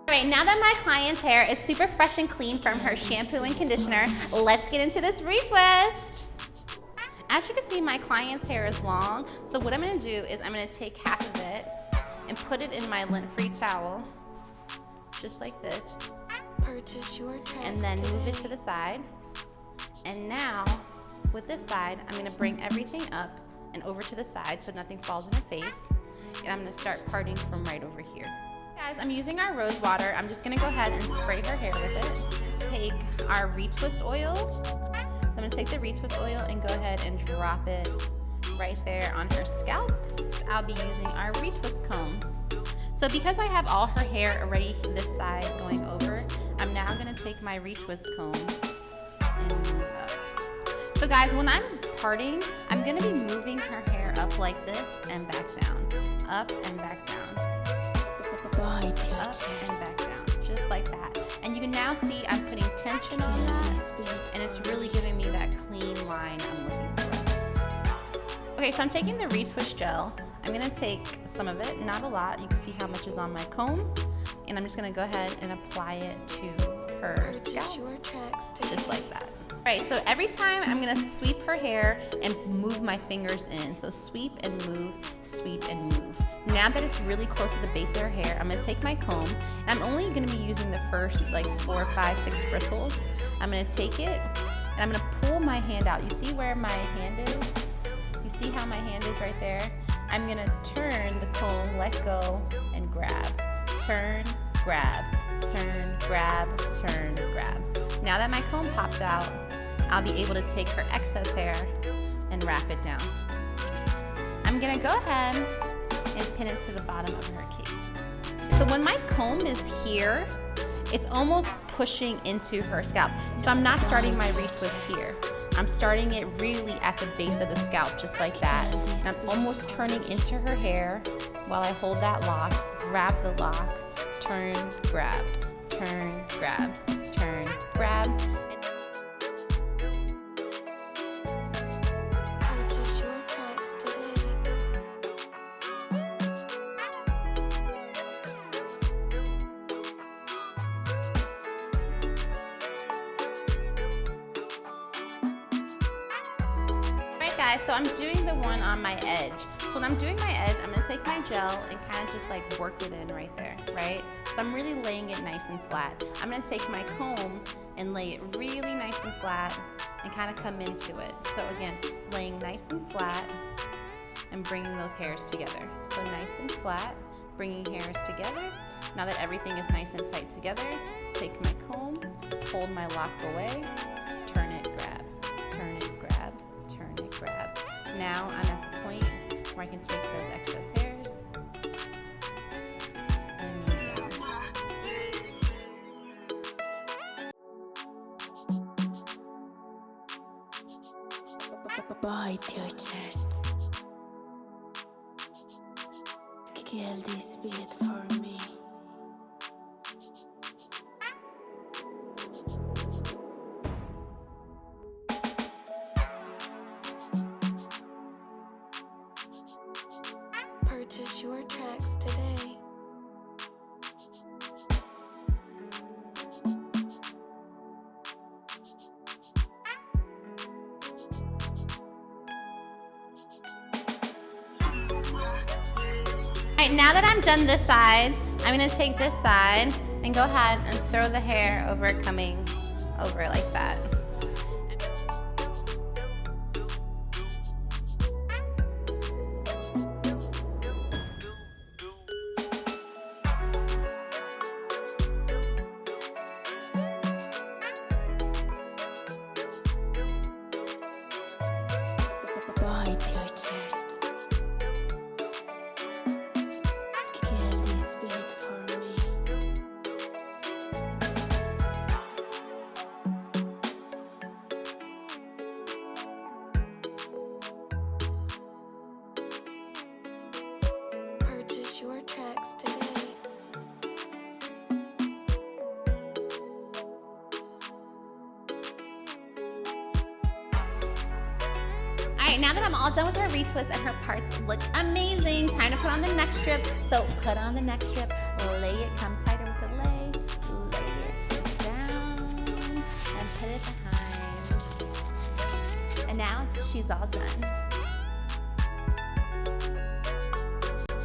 Alright, now that my client's hair is super fresh and clean from her shampoo and conditioner, let's get into this retwist. As you can see, my client's hair is long, so what I'm going to do is I'm going to take half of it and put it in my lint-free towel, just like this, and then move it to the side. And now, with this side, I'm going to bring everything up and over to the side so nothing falls in her face, and I'm going to start parting from right over here. Guys, I'm using our rose water. I'm just going to go ahead and spray her hair with it. Take our retwist oil. I'm going to take the retwist oil and go ahead and drop it right there on her scalp. I'll be using our retwist comb. So because I have all her hair already this side going over, I'm now going to take my retwist comb and move up. So guys, when I'm parting, I'm going to be moving her hair up like this and back down. Up and back down. Up and back down. Just like that. And you can now see I'm putting tension on that, and it's really giving me that clean line I'm looking for. Okay, so I'm taking the retwist gel. I'm going to take some of it, not a lot. You can see how much is on my comb. And I'm just going to go ahead and apply it to her scalp. Just like that. Alright, so every time I'm going to sweep her hair and move my fingers in. So sweep and move, sweep and move. Now that it's really close to the base of her hair, I'm going to take my comb, and I'm only going to be using the first like 4, 5, 6 bristles. I'm going to take it, and I'm going to pull my hand out. You see where my hand is? You see how my hand is right there? I'm going to turn the comb, let go, and grab. Turn, grab, turn, grab, turn, grab. Now that my comb popped out, I'll be able to take her excess hair and wrap it down. I'm going to go ahead and pin it to the bottom of her cape. So when my comb is here, it's almost pushing into her scalp. So I'm not starting my retwist here. I'm starting it really at the base of the scalp, just like that. And I'm almost turning into her hair while I hold that lock, grab the lock, turn, grab, turn, grab, turn, grab. Guys, so I'm doing the one on my edge. So when I'm doing my edge, I'm gonna take my gel and kind of just like work it in right there, right? So I'm really laying it nice and flat. I'm gonna take my comb and lay it really nice and flat and kind of come into it. So again, laying nice and flat and bringing those hairs together. So nice and flat, bringing hairs together. Now that everything is nice and tight together, take my comb, hold my lock away, turn it, grab, turn it, grab, turn it, grab. Now I'm at the point where I can take those excess hairs and move down. Kill this beat for me. Purchase your tracks today. Alright, now that I'm done this side, I'm going to take this side and go ahead and throw the hair over, coming over like that. Purchase your tracks today. Alright, right, now that I'm all done with her retwist and her parts look amazing, time to put on the neck strip. So put on the neck strip, lay it, come tighter with the lay it down, and put it behind. And now she's all done.